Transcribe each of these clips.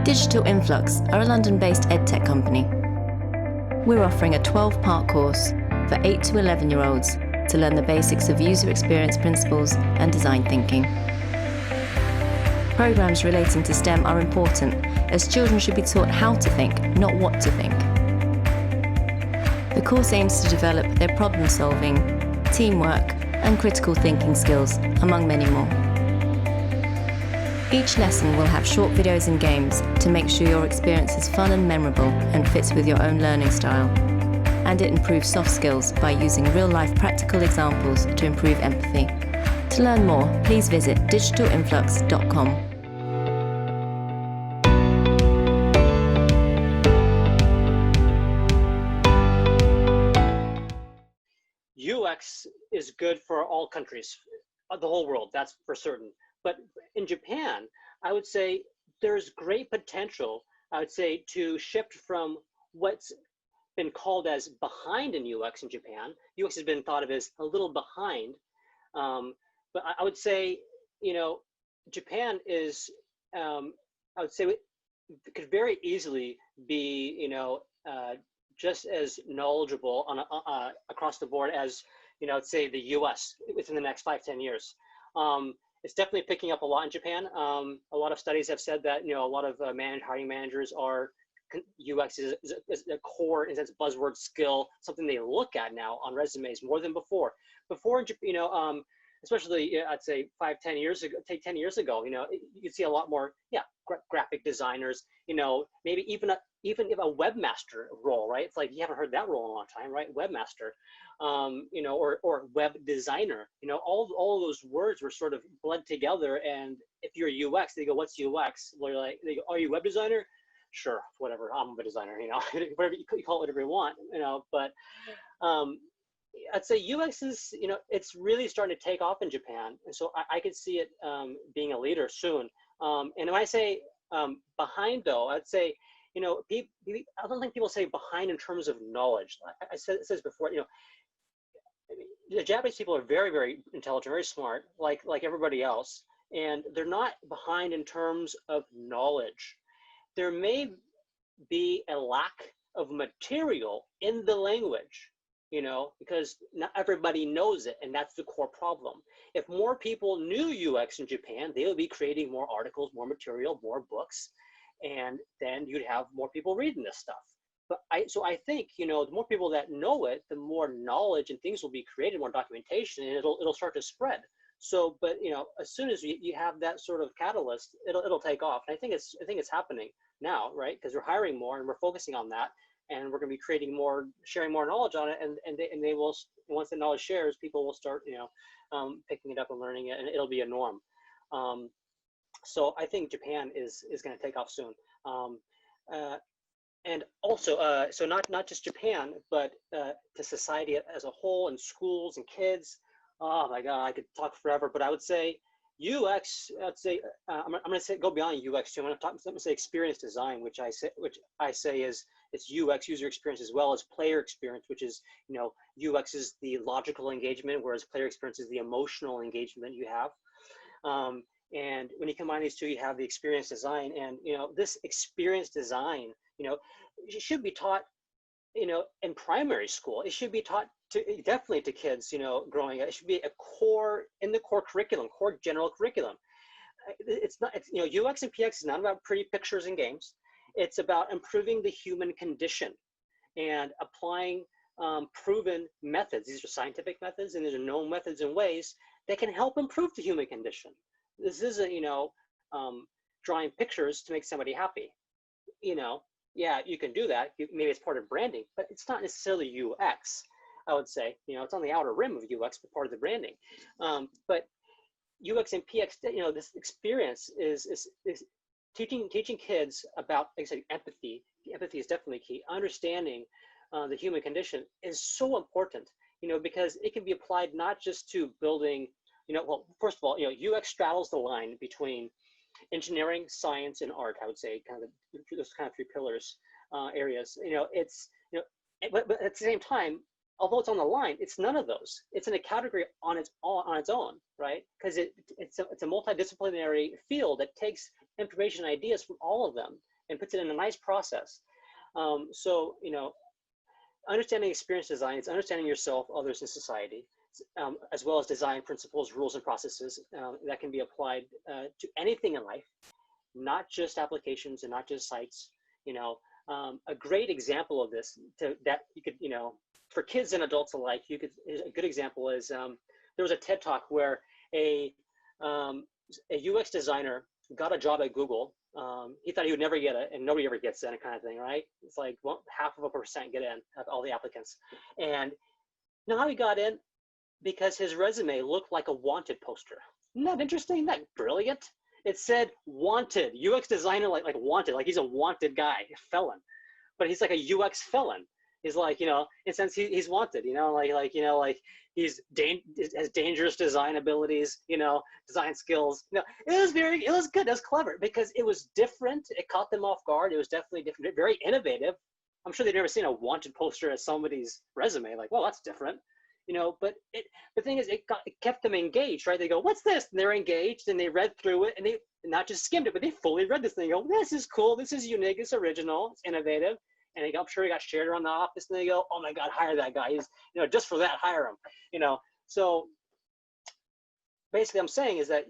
Digital Influx are a London-based EdTech company. We're offering a 12-part course for 8 to 11-year-olds to learn the basics of user experience principles and design thinking. Programs relating to STEM are important, as children should be taught how to think, not what to think. The course aims to develop their problem-solving, teamwork, and critical thinking skills, among many more. Each lesson will have short videos and games to make sure your experience is fun and memorable and fits with your own learning style. And it improves soft skills by using real-life practical examples to improve empathy. To learn more, please visit digitalinflux.com. UX is good for all countries, the whole world, that's for certain. But in Japan, I would say there's great potential, I would say, to shift from what's been called as behind in UX in Japan. UX has been thought of as a little behind. But I would say, Japan is, I would say, could very easily be, just as knowledgeable on across the board as, say the US within the next 5-10 years. It's definitely picking up a lot in Japan. A lot of studies have said that, a lot of hiring managers are, UX is a core, in a sense, buzzword skill, something they look at now on resumes more than before. Before, especially I'd say 5-10 years ago, 10 years ago, you'd see a lot more, graphic designers, maybe even if a webmaster role, right? It's like you haven't heard that role in a long time, right? Webmaster, or web designer, all of those words were sort of blend together. And if you're UX, they go, "What's UX?" Well, they go, "Are you a web designer?" Sure, whatever. I'm a web designer, whatever you call it, whatever you want, But I'd say UX is, it's really starting to take off in Japan, and so I could see it being a leader soon. And when I say behind, though, I'd say, I don't think people say behind in terms of knowledge. I said this before, the Japanese people are very, very intelligent, very smart, like everybody else, and they're not behind in terms of knowledge. There may be a lack of material in the language, because not everybody knows it, and that's the core problem. If more people knew UX in Japan, they would be creating more articles, more material, more books, and then you'd have more people reading this stuff. But so I think, the more people that know it, the more knowledge and things will be created, more documentation, and it'll start to spread. So, but as soon as you have that sort of catalyst, it'll take off. And I think it's happening now, right? Because we're hiring more and we're focusing on that, and we're going to be creating more, sharing more knowledge on it, and they will, once the knowledge shares, people will start picking it up and learning it, and it'll be a norm. So I think Japan is going to take off soon. And also, so not just Japan, but to society as a whole, and schools and kids. Oh my God, I could talk forever, but I would say UX. I'm going to say go beyond UX too. I'm going to say experience design, which I say is it's UX, user experience, as well as player experience, which is UX is the logical engagement, whereas player experience is the emotional engagement you have. And when you combine these two, you have the experience design, and this experience design, it should be taught, in primary school. It should be taught definitely to kids, growing up. It should be a core in the core curriculum, core general curriculum. It's not, UX and PX is not about pretty pictures and games. It's about improving the human condition and applying proven methods. These are scientific methods, and these are known methods and ways that can help improve the human condition. This isn't, drawing pictures to make somebody happy. Yeah, you can do that. Maybe it's part of branding, but it's not necessarily UX, I would say. It's on the outer rim of UX, but part of the branding. But UX and PX, this experience is teaching kids about, like I said, empathy. Empathy is definitely key. Understanding the human condition is so important, because it can be applied not just to building, well, first of all, UX straddles the line between engineering, science, and art. I would say those kind of three pillars, areas. But at the same time, although it's on the line, it's none of those. It's in a category on its own, right? Because it's a multidisciplinary field that takes information and ideas from all of them and puts it in a nice process. So, understanding experience design is understanding yourself, others, in society, as well as design principles, rules, and processes that can be applied to anything in life, not just applications and not just sites. A great example of this that you could, for kids and adults alike, a good example is there was a TED Talk where a UX designer got a job at Google. He thought he would never get it, and nobody ever gets in, kind of thing, right? It's like 0.5% get in of all the applicants. And you know how he got in? Because his resume looked like a wanted poster. Isn't that interesting? Isn't that brilliant? It said wanted, UX designer, like wanted, like he's a wanted guy, a felon. But he's like a UX felon. He's like, in a sense, he's wanted, like he's has dangerous design abilities, design skills. It was good, it was clever because it was different. It caught them off guard. It was definitely different, very innovative. I'm sure they've never seen a wanted poster as somebody's resume. Like, well, that's different, but the thing is, it kept them engaged, right? They go, what's this? And they're engaged and they read through it and they not just skimmed it, but they fully read this thing. They go, this is cool. This is unique. It's original. It's innovative. And I'm sure he got shared around the office, and they go, "Oh my God, hire that guy! He's, just for that, hire him." So basically, I'm saying is that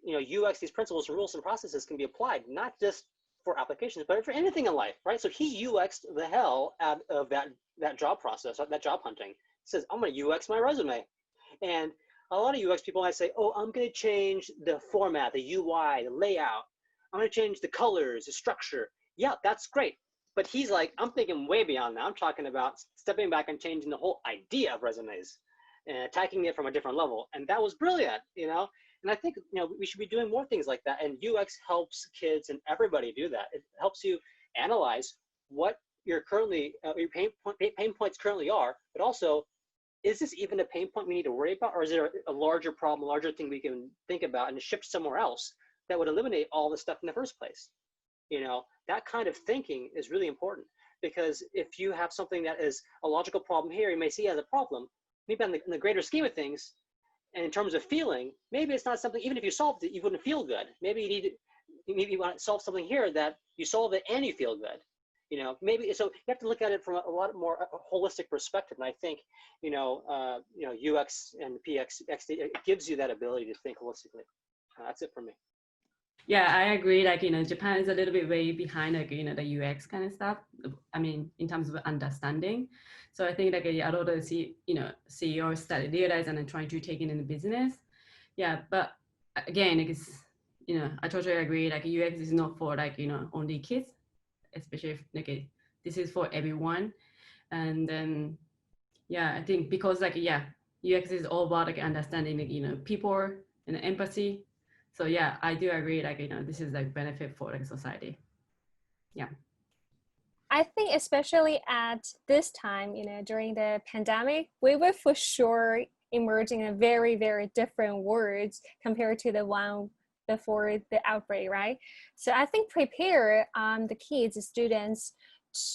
UX, these principles, rules, and processes can be applied not just for applications, but for anything in life, right? So he UX'd the hell out of that job process, that job hunting. He says, "I'm going to UX my resume," and a lot of UX people might say, "Oh, I'm going to change the format, the UI, the layout. I'm going to change the colors, the structure." Yeah, that's great. But he's like, I'm thinking way beyond that. I'm talking about stepping back and changing the whole idea of resumes and attacking it from a different level. And that was brilliant, And I think, we should be doing more things like that. And UX helps kids and everybody do that. It helps you analyze what your pain points currently are, but also, is this even a pain point we need to worry about? Or is there a larger problem, a larger thing we can think about and shift somewhere else that would eliminate all this stuff in the first place? That kind of thinking is really important, because if you have something that is a logical problem here, you may see it as a problem. Maybe in the greater scheme of things, and in terms of feeling, maybe it's not something, even if you solved it, you wouldn't feel good. Maybe you want to solve something here that you solve it and you feel good. Maybe, so you have to look at it from a lot more holistic perspective. And I think, UX and PX, it gives you that ability to think holistically. That's it for me. Yeah, I agree. Japan is a little bit way behind, the UX kind of stuff. I mean, in terms of understanding. So I think a lot of the CEOs started realizing and trying to take it in the business. Yeah, but again, I totally agree. UX is not for only kids, especially if this is for everyone. And then, yeah, I think because UX is all about understanding people and empathy. So yeah, I do agree, this is benefit for society. Yeah. I think especially at this time, during the pandemic, we were for sure emerging in very, very different words compared to the one before the outbreak, right? So I think prepare the kids, the students,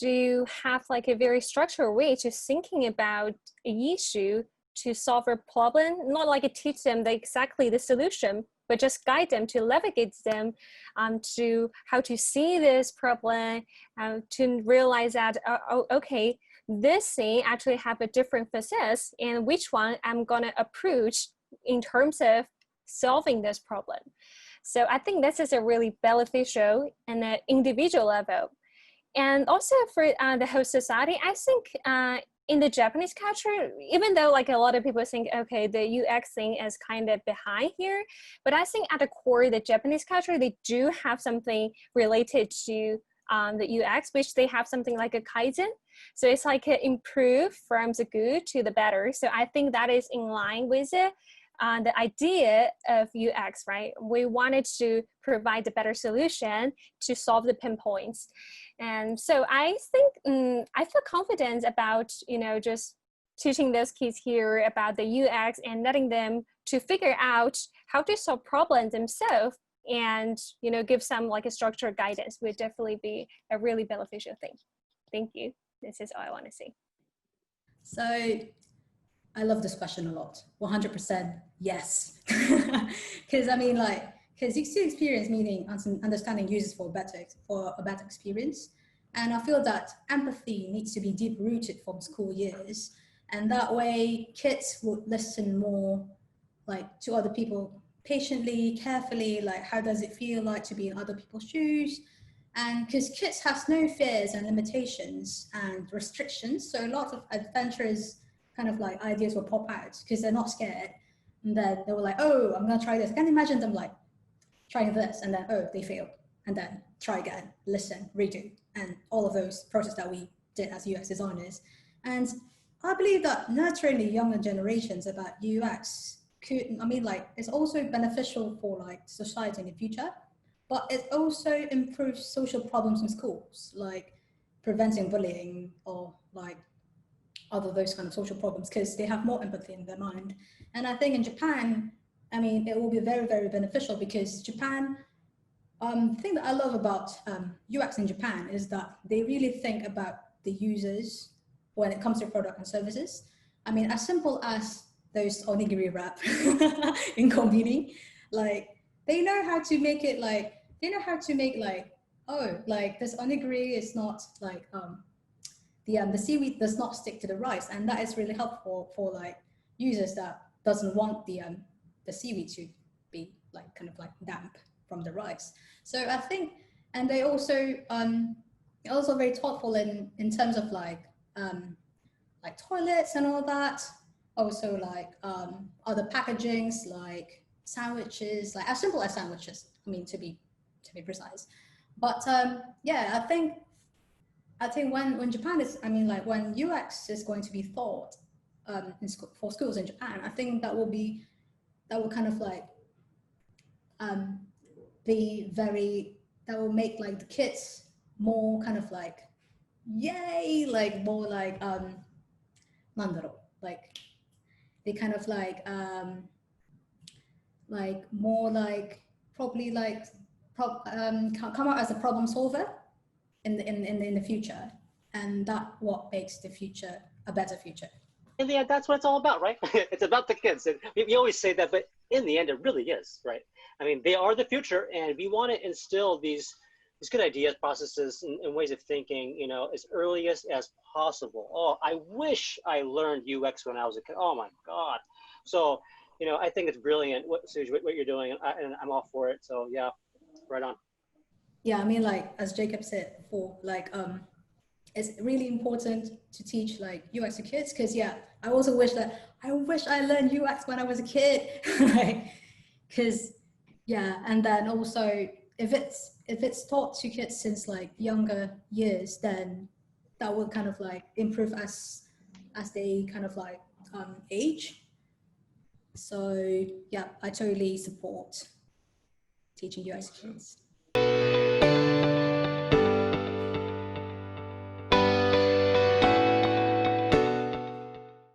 to have a very structured way to thinking about an issue, to solve a problem, not teach them exactly the solution, but just guide them, to navigate them to how to see this problem, to realize that, okay, this thing actually have a different facets, and which one I'm gonna approach in terms of solving this problem. So I think this is a really beneficial and an individual level. And also for the whole society, I think in the Japanese culture, even though a lot of people think, okay, the UX thing is kind of behind here, but I think at the core, the Japanese culture, they do have something related to the UX, which they have something like a Kaizen. So it's improve from the good to the better. So I think that is in line with it. The idea of UX, right? We wanted to provide a better solution to solve the pinpoints. And so I think I feel confident about, just teaching those kids here about the UX and letting them to figure out how to solve problems themselves, and, give some a structured guidance would definitely be a really beneficial thing. Thank you. This is all I want to say. So I love this question a lot. 100% yes. Because because user experience meaning understanding users for a better experience. And I feel that empathy needs to be deep rooted from school years. And that way kids would listen more like to other people patiently, carefully, like how does it feel like to be in other people's shoes? And because kids have no fears and limitations and restrictions, so a lot of adventurous kind of like ideas will pop out because they're not scared. And then they were like, oh, I'm gonna try this. I can imagine them like trying this and then, oh, they failed. And then try again, listen, redo, and all of those process that we did as UX designers. And I believe that nurturing the younger generations about UX could, I mean, like, it's also beneficial for like society in the future, but it also improves social problems in schools, like preventing bullying or like other those kind of social problems, because they have more empathy in their mind. And I think in Japan, I mean, it will be very, very beneficial because Japan, the thing that I love about UX in Japan is that they really think about the users when it comes to product and services. I mean, as simple as those onigiri wrap in konbini, like they know how to make it like, they know how to make like, oh, like this onigiri is not like, the seaweed does not stick to the rice. And that is really helpful for like users that doesn't want the seaweed to be like kind of like damp from the rice. So I think, and they also very thoughtful in terms of like toilets and all that. Also like other packagings like sandwiches, like as simple as sandwiches. I mean, to be precise. But yeah, I think when Japan is, I mean, like when UX is going to be thought for schools in Japan, I think that will kind of like that will make like the kids more kind of like, yay, like more like nandaro, like they kind of like more like probably like come out as a problem solver in the future, and that what makes the future a better future. In the end, that's what it's all about, right? It's about the kids. And we always say that, but in the end, it really is, right? I mean, they are the future, and we want to instill these good ideas, processes, and ways of thinking, you know, as early as possible. Oh, I wish I learned UX when I was a kid. Oh my God. So, you know, I think it's brilliant what you're doing, and I'm all for it. So yeah, right on. Yeah, I mean, like as Jacob said before, like it's really important to teach like UX to kids, because yeah, I also wish I learned UX when I was a kid, like, because yeah, and then also if it's taught to kids since like younger years, then that will kind of like improve as they kind of like age. So yeah, I totally support teaching UX to kids.